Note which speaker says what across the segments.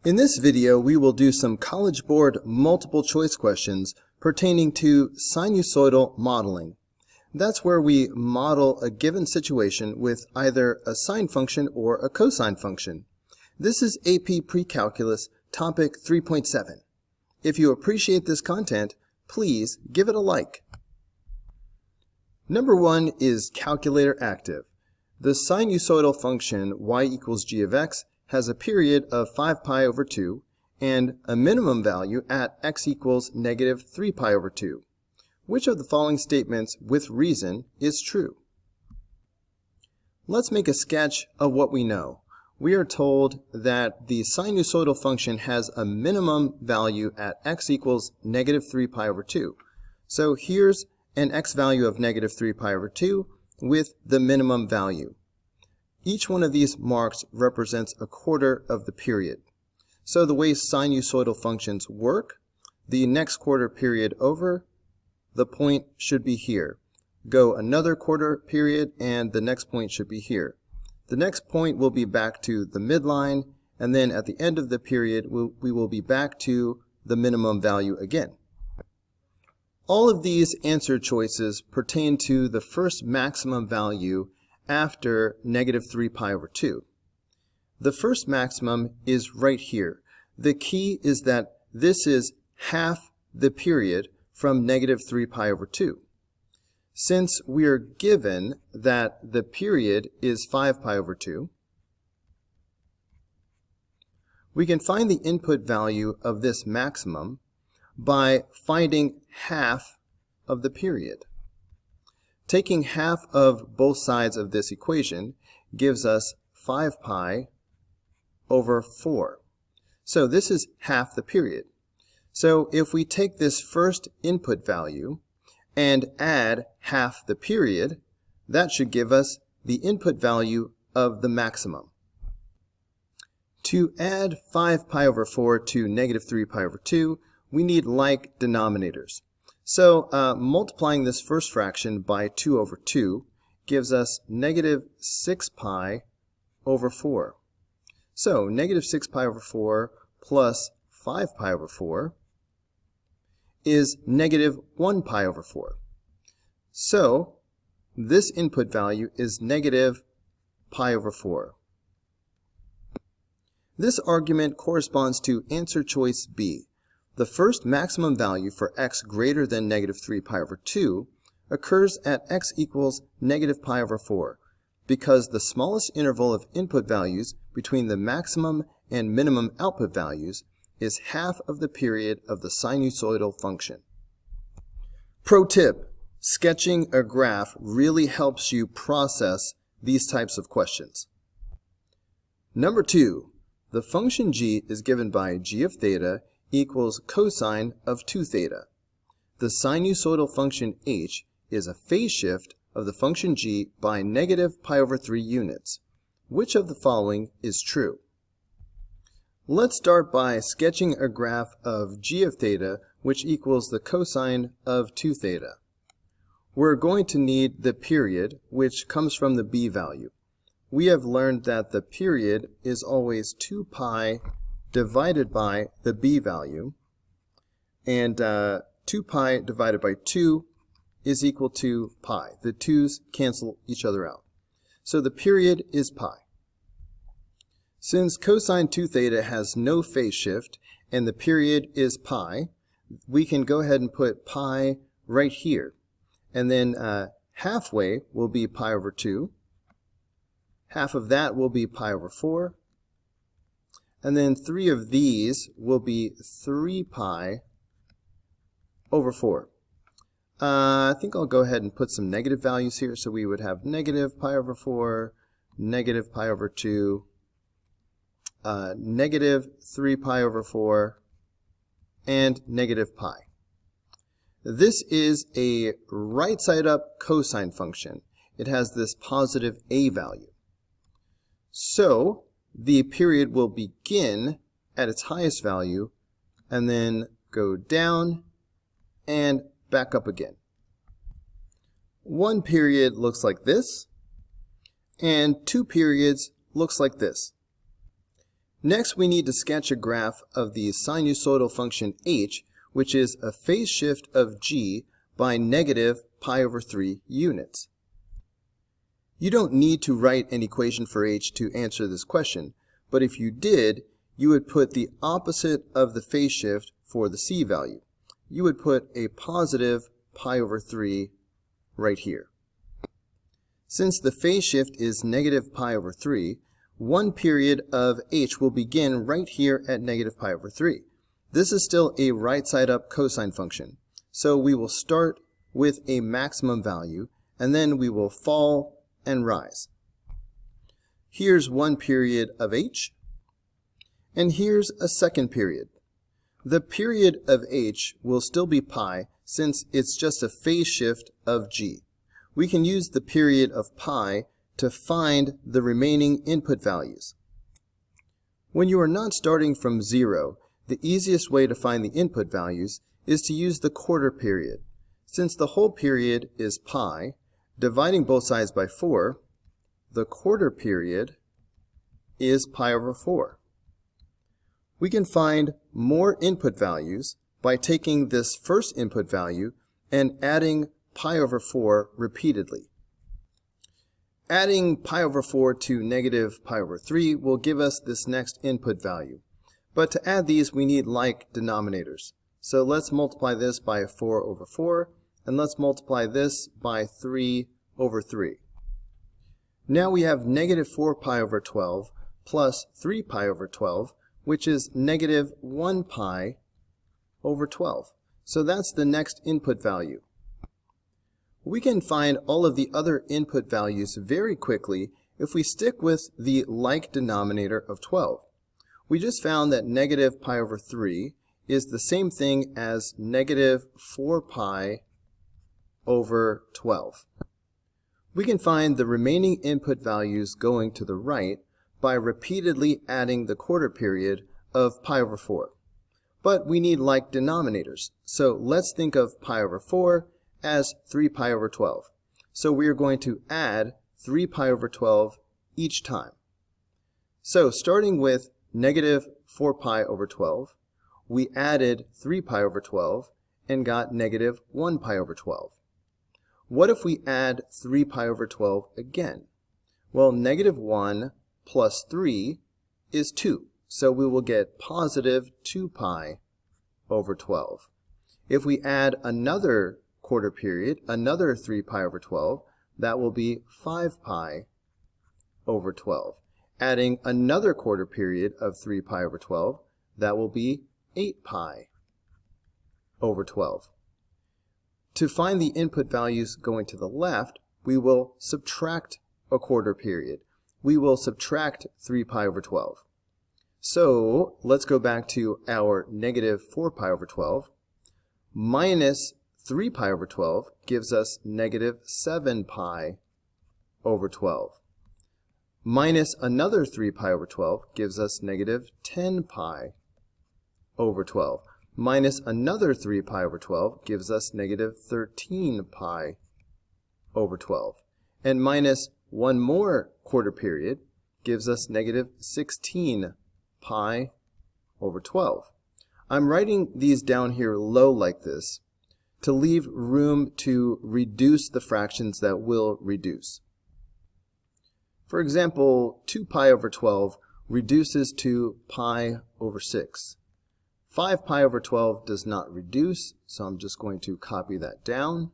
Speaker 1: In this video, we will do some College Board multiple choice questions pertaining to sinusoidal modeling. That's where we model a given situation with either a sine function or a cosine function. This is AP Precalculus topic 3.7. If you appreciate this content, please give it a like. Number 1 is calculator active. The sinusoidal function y equals g of x has a period of 5 pi over 2 and a minimum value at x equals negative 3 pi over 2. Which of the following statements with reason is true? Let's make a sketch of what we know. We are told that the sinusoidal function has a minimum value at x equals negative 3 pi over 2. So here's an x value of negative 3 pi over 2 with the minimum value. Each one of these marks represents a quarter of the period. So the way sinusoidal functions work, the next quarter period over, the point should be here. Go another quarter period and the next point should be here. The next point will be back to the midline, and then at the end of the period we will be back to the minimum value again. All of these answer choices pertain to the first maximum value after negative 3 pi over 2. The first maximum is right here. The key is that this is half the period from negative 3 pi over 2. Since we are given that the period is 5 pi over 2, we can find the input value of this maximum by finding half of the period. Taking half of both sides of this equation gives us 5 pi over 4. So this is half the period. So if we take this first input value and add half the period, that should give us the input value of the maximum. To add 5 pi over 4 to negative 3 pi over 2, we need like denominators. So multiplying this first fraction by 2 over 2 gives us negative 6 pi over 4. So negative 6 pi over 4 plus 5 pi over 4 is negative 1 pi over 4. So this input value is negative pi over 4. This argument corresponds to answer choice B. The first maximum value for x greater than negative 3 pi over 2 occurs at x equals negative pi over 4 because the smallest interval of input values between the maximum and minimum output values is half of the period of the sinusoidal function. Pro tip: sketching a graph really helps you process these types of questions. Number 2, the function g is given by g of theta equals cosine of 2 theta. The sinusoidal function h is a phase shift of the function g by negative pi over 3 units. Which of the following is true? Let's start by sketching a graph of g of theta, which equals the cosine of 2 theta. We're going to need the period, which comes from the b value. We have learned that the period is always 2 pi divided by the b value, and 2 pi divided by 2 is equal to pi. The 2's cancel each other out. So the period is pi. Since cosine 2 theta has no phase shift and the period is pi, we can go ahead and put pi right here. And then halfway will be pi over 2. Half of that will be pi over 4. And then 3 of these will be 3 pi over 4. I think I'll go ahead and put some negative values here. So we would have negative pi over 4, negative pi over 2, negative 3 pi over 4, and negative pi. This is a right side up cosine function. It has this positive a value. So the period will begin at its highest value and then go down and back up again. One period looks like this, and 2 periods looks like this. Next, we need to sketch a graph of the sinusoidal function h, which is a phase shift of g by negative pi over 3 units. You don't need to write an equation for h to answer this question, but if you did, you would put the opposite of the phase shift for the c value. You would put a positive pi over 3 right here. Since the phase shift is negative pi over 3, one period of h will begin right here at negative pi over 3. This is still a right side up cosine function, so we will start with a maximum value and then we will fall and rise. Here's one period of h, and here's a second period. The period of h will still be pi since it's just a phase shift of g. We can use the period of pi to find the remaining input values. When you are not starting from 0, the easiest way to find the input values is to use the quarter period. Since the whole period is pi, dividing both sides by 4, the quarter period is pi over 4. We can find more input values by taking this first input value and adding pi over 4 repeatedly. Adding pi over 4 to negative pi over 3 will give us this next input value. But to add these, we need like denominators. So let's multiply this by 4 over 4, and let's multiply this by 3 over 3. Now we have negative 4 pi over 12 plus 3 pi over 12, which is negative 1 pi over 12. So that's the next input value. We can find all of the other input values very quickly if we stick with the like denominator of 12. We just found that negative pi over 3 is the same thing as negative 4 pi over 12. We can find the remaining input values going to the right by repeatedly adding the quarter period of pi over 4. But we need like denominators, so let's think of pi over 4 as 3 pi over 12. So we are going to add 3 pi over 12 each time. So starting with negative 4 pi over 12, we added 3 pi over 12 and got negative 1 pi over 12. What if we add 3 pi over 12 again? Well, negative 1 plus 3 is 2, so we will get positive 2 pi over 12. If we add another quarter period, another 3 pi over 12, that will be 5 pi over 12. Adding another quarter period of 3 pi over 12, that will be 8 pi over 12. To find the input values going to the left, we will subtract a quarter period. We will subtract 3 pi over 12. So let's go back to our negative 4 pi over 12. Minus 3 pi over 12 gives us negative 7 pi over 12. Minus another 3 pi over 12 gives us negative 10 pi over 12. Minus another 3 pi over 12 gives us negative 13 pi over 12. And minus one more quarter period gives us negative 16 pi over 12. I'm writing these down here low like this to leave room to reduce the fractions that will reduce. For example, 2 pi over 12 reduces to pi over 6. 5 pi over 12 does not reduce, so I'm just going to copy that down.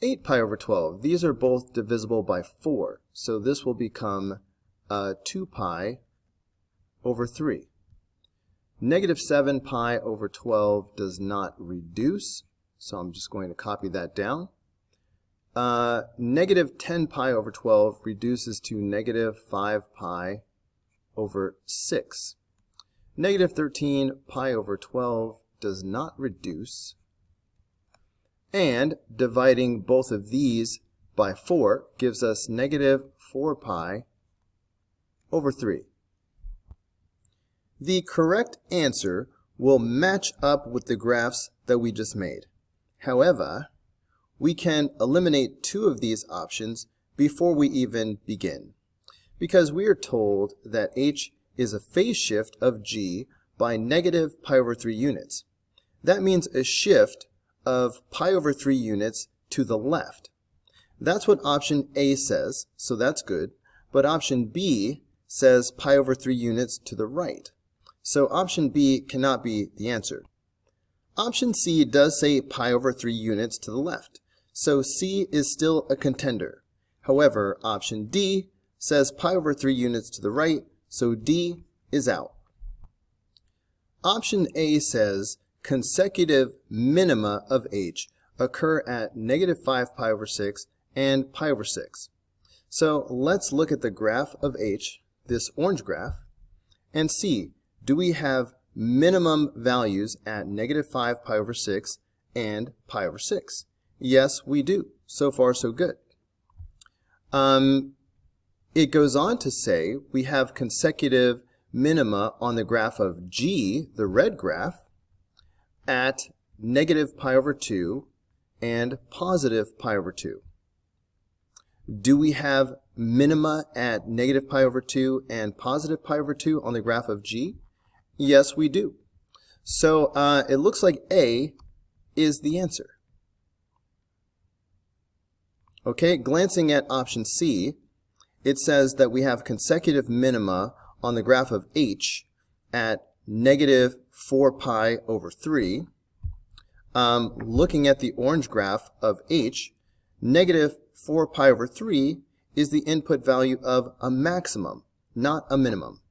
Speaker 1: 8 pi over 12, these are both divisible by 4, so this will become 2 pi over 3. Negative 7 pi over 12 does not reduce, so I'm just going to copy that down. Negative 10 pi over 12 reduces to negative 5 pi over 6. Negative 13 pi over 12 does not reduce. And dividing both of these by 4 gives us negative 4 pi over 3. The correct answer will match up with the graphs that we just made. However, we can eliminate 2 of these options before we even begin, because we are told that h is a phase shift of g by negative pi over 3 units. That means a shift of pi over 3 units to the left. That's what option A says, so that's good. But option B says pi over 3 units to the right. So option B cannot be the answer. Option C does say pi over 3 units to the left, so C is still a contender. However, option D says pi over 3 units to the right, so D is out. Option A says consecutive minima of h occur at negative 5 pi over 6 and pi over 6. So let's look at the graph of h, this orange graph, and see, do we have minimum values at negative 5 pi over 6 and pi over 6? Yes, we do. So far, so good. It goes on to say we have consecutive minima on the graph of g, the red graph, at negative pi over 2 and positive pi over 2. Do we have minima at negative pi over 2 and positive pi over 2 on the graph of g? Yes, we do. So it looks like A is the answer. Okay, glancing at option C, it says that we have consecutive minima on the graph of h at negative 4 pi over 3. Looking at the orange graph of h, negative 4 pi over 3 is the input value of a maximum, not a minimum.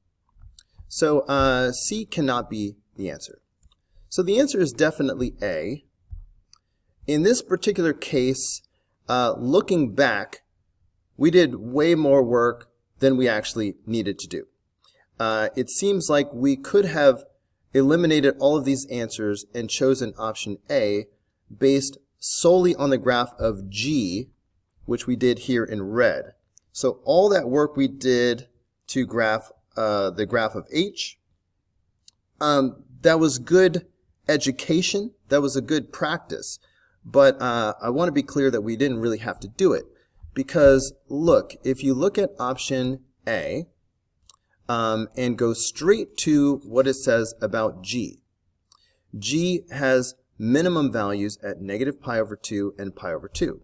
Speaker 1: So C cannot be the answer. So the answer is definitely A. In this particular case, looking back, we did way more work than we actually needed to do. It seems like we could have eliminated all of these answers and chosen option A based solely on the graph of G, which we did here in red. So all that work we did to graph the graph of H, that was good education, that was a good practice, but I want to be clear that we didn't really have to do it, because look, if you look at option A and go straight to what it says about G, G has minimum values at negative pi over 2 and pi over 2.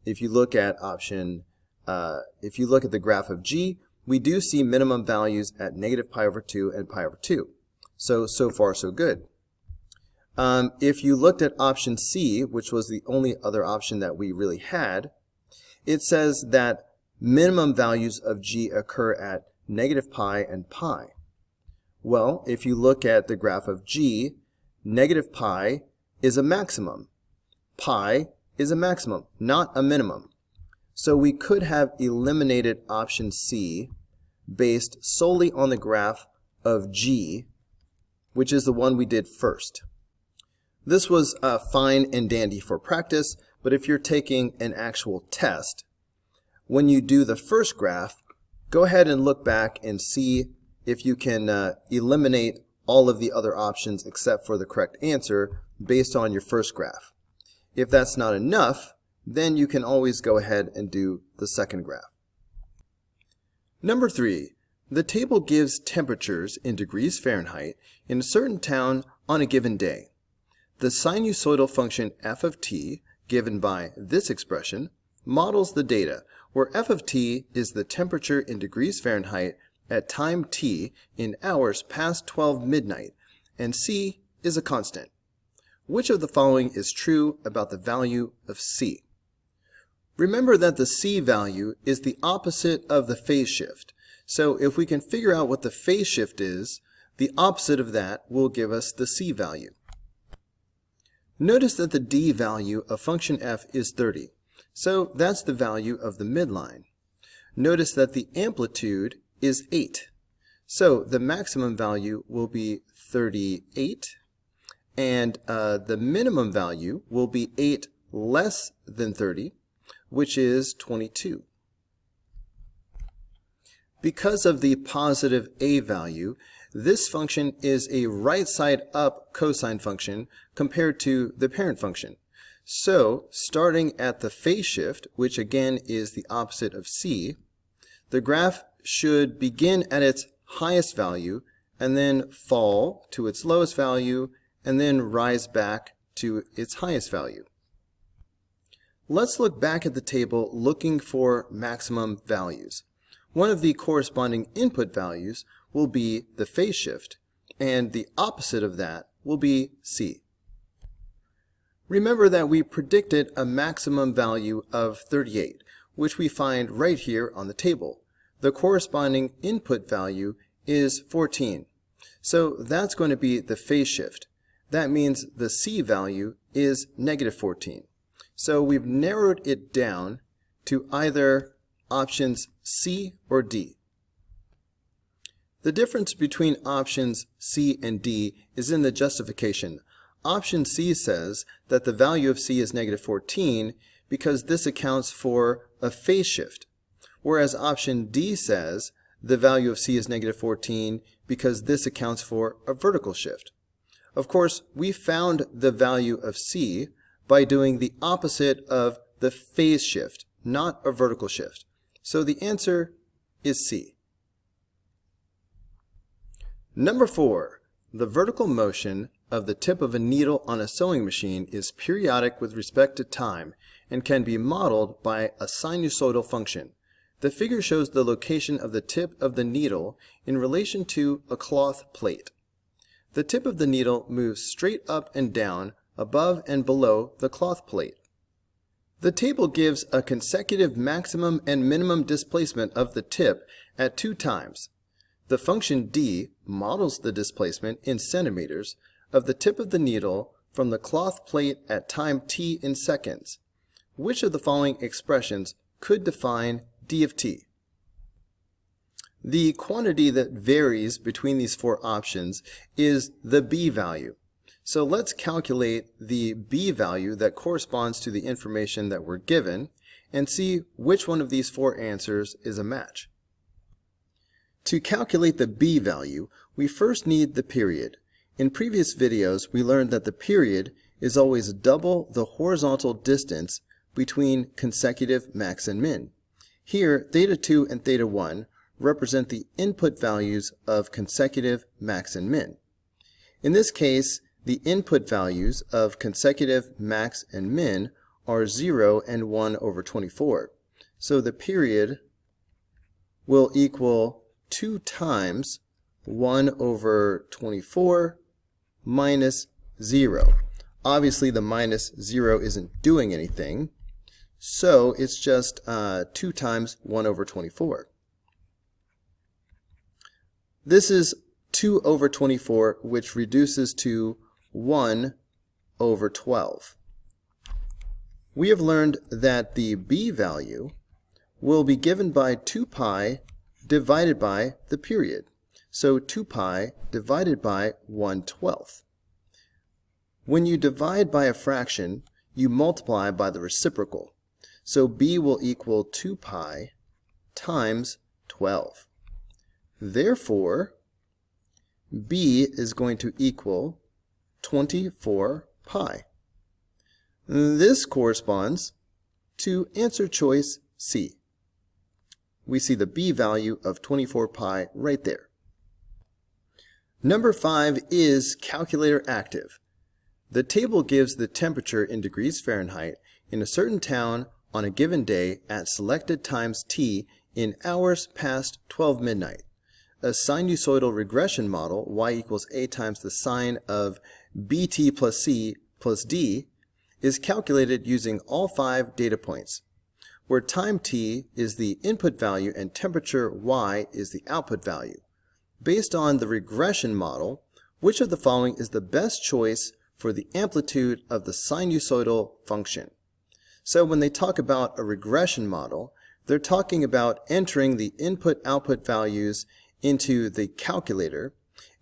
Speaker 1: If you look at if you look at the graph of G, we do see minimum values at negative pi over 2 and pi over 2. So far so good. If you looked at option C, which was the only other option that we really had, it says that minimum values of G occur at negative pi and pi. Well, if you look at the graph of G, negative pi is a maximum. Pi is a maximum, not a minimum. So we could have eliminated option C based solely on the graph of G, which is the one we did first. This was fine and dandy for practice, but if you're taking an actual test, when you do the first graph, go ahead and look back and see if you can eliminate all of the other options except for the correct answer based on your first graph. If that's not enough, then you can always go ahead and do the second graph. Number 3, the table gives temperatures in degrees Fahrenheit in a certain town on a given day. The sinusoidal function f of t, given by this expression, models the data, where f of t is the temperature in degrees Fahrenheit at time t in hours past 12 midnight, and c is a constant. Which of the following is true about the value of c? Remember that the c value is the opposite of the phase shift. So if we can figure out what the phase shift is, the opposite of that will give us the c value. Notice that the d value of function f is 30. So that's the value of the midline. Notice that the amplitude is 8. So the maximum value will be 38, and the minimum value will be 8 less than 30, which is 22. Because of the positive a value, this function is a right side up cosine function compared to the parent function. So, starting at the phase shift, which again is the opposite of c, the graph should begin at its highest value and then fall to its lowest value and then rise back to its highest value. Let's look back at the table looking for maximum values. One of the corresponding input values will be the phase shift, and the opposite of that will be C. Remember that we predicted a maximum value of 38, which we find right here on the table. The corresponding input value is 14. So that's going to be the phase shift. That means the C value is negative 14. So we've narrowed it down to either options C or D. The difference between options C and D is in the justification. Option C says that the value of C is negative 14 because this accounts for a phase shift, whereas option D says the value of C is negative 14 because this accounts for a vertical shift. Of course, we found the value of C by doing the opposite of the phase shift, not a vertical shift. So the answer is C. Number 4. The vertical motion of the tip of a needle on a sewing machine is periodic with respect to time and can be modeled by a sinusoidal function. The figure shows the location of the tip of the needle in relation to a cloth plate. The tip of the needle moves straight up and down, above and below the cloth plate. The table gives a consecutive maximum and minimum displacement of the tip at 2 times. The function d models the displacement in centimeters of the tip of the needle from the cloth plate at time t in seconds. Which of the following expressions could define d of t? The quantity that varies between these 4 options is the b value. So let's calculate the b value that corresponds to the information that we're given and see which one of these 4 answers is a match. To calculate the b value, we first need the period. In previous videos, we learned that the period is always double the horizontal distance between consecutive max and min. Here, theta 2 and theta 1 represent the input values of consecutive max and min. In this case, the input values of consecutive max and min are 0 and 1 over 24. So the period will equal 2 times 1 over 24 minus 0. Obviously the minus 0 isn't doing anything, so it's just 2 times 1 over 24. This is 2 over 24, which reduces to 1 over 12. We have learned that the b value will be given by 2 pi divided by the period. So 2 pi divided by 1/12. When you divide by a fraction, you multiply by the reciprocal. So b will equal 2 pi times 12. Therefore, b is going to equal 24 pi. This corresponds to answer choice C. We see the b value of 24 pi right there. Number 5 is calculator active. The table gives the temperature in degrees Fahrenheit in a certain town on a given day at selected times t in hours past 12 midnight. A sinusoidal regression model, y equals a times the sine of bt plus c plus d, is calculated using all 5 data points, where time t is the input value and temperature y is the output value. Based on the regression model, which of the following is the best choice for the amplitude of the sinusoidal function? So when they talk about a regression model, they're talking about entering the input-output values into the calculator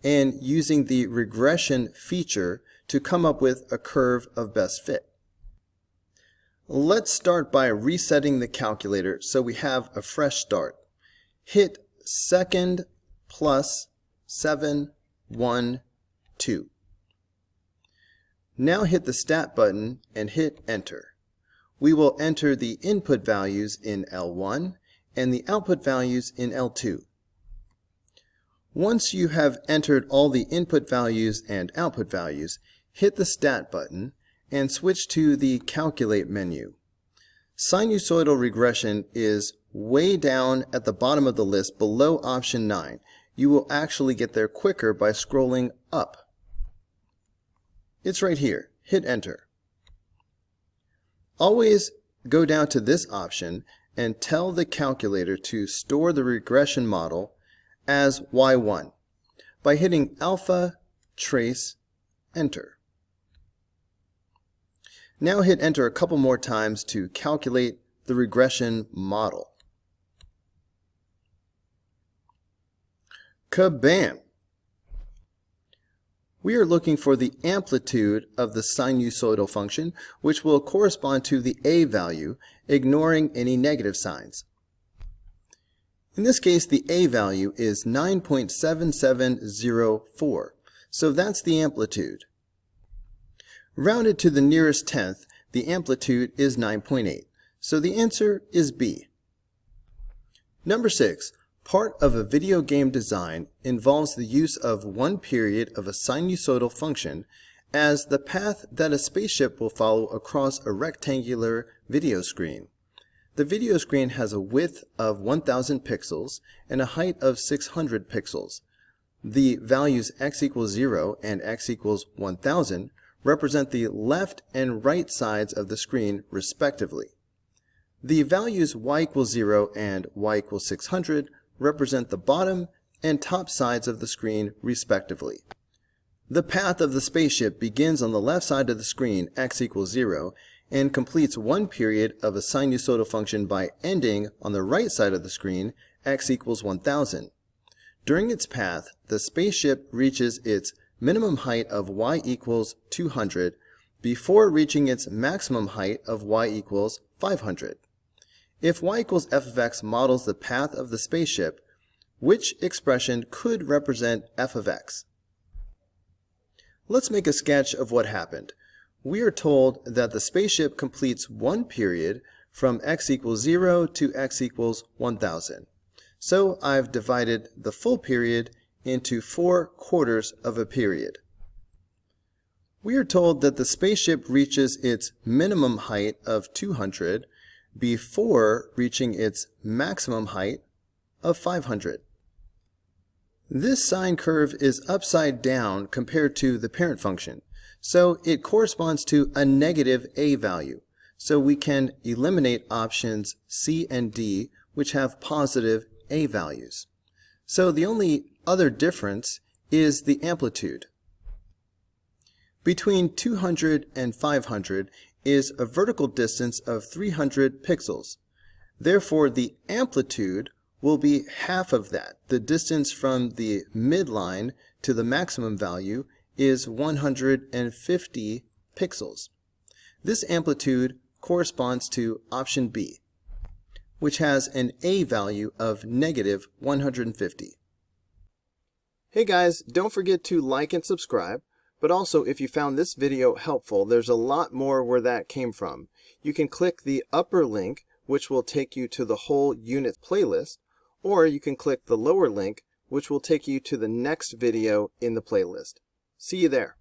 Speaker 1: and using the regression feature to come up with a curve of best fit. Let's start by resetting the calculator so we have a fresh start. Hit second plus 7, 1, 2. Now hit the Stat button and hit Enter. We will enter the input values in L1 and the output values in L2. Once you have entered all the input values and output values, hit the Stat button and switch to the Calculate menu. Sinusoidal regression is way down at the bottom of the list below option 9. You will actually get there quicker by scrolling up. It's right here. Hit Enter. Always go down to this option and tell the calculator to store the regression model as Y1 by hitting Alpha, Trace, Enter. Now hit Enter a couple more times to calculate the regression model. Kabam! We are looking for the amplitude of the sinusoidal function, which will correspond to the A value, ignoring any negative signs. In this case, the A value is 9.7704, so that's the amplitude. Rounded to the nearest tenth, the amplitude is 9.8, so the answer is B. Number 6. Part of a video game design involves the use of one period of a sinusoidal function as the path that a spaceship will follow across a rectangular video screen. The video screen has a width of 1000 pixels and a height of 600 pixels. The values x equals 0 and x equals 1000 represent the left and right sides of the screen respectively. The values y equals 0 and y equals 600 represent the bottom and top sides of the screen respectively. The path of the spaceship begins on the left side of the screen, x equals 0, and completes one period of a sinusoidal function by ending on the right side of the screen, x equals 1000. During its path, the spaceship reaches its minimum height of y equals 200 before reaching its maximum height of y equals 500. If y equals f of x models the path of the spaceship, which expression could represent f of x? Let's make a sketch of what happened. We are told that the spaceship completes one period from x equals 0 to x equals 1000. So I've divided the full period into 4 quarters of a period. We are told that the spaceship reaches its minimum height of 200 before reaching its maximum height of 500. This sine curve is upside down compared to the parent function, so it corresponds to a negative a value. So we can eliminate options C and D, which have positive a values. So the only other difference is the amplitude. Between 200 and 500 is a vertical distance of 300 pixels. Therefore, the amplitude will be half of that. The distance from the midline to the maximum value is 150 pixels. This amplitude corresponds to option B, which has an A value of negative 150. Hey guys, don't forget to like and subscribe. But also, if you found this video helpful, there's a lot more where that came from. You can click the upper link, which will take you to the whole unit playlist, or you can click the lower link, which will take you to the next video in the playlist. See you there.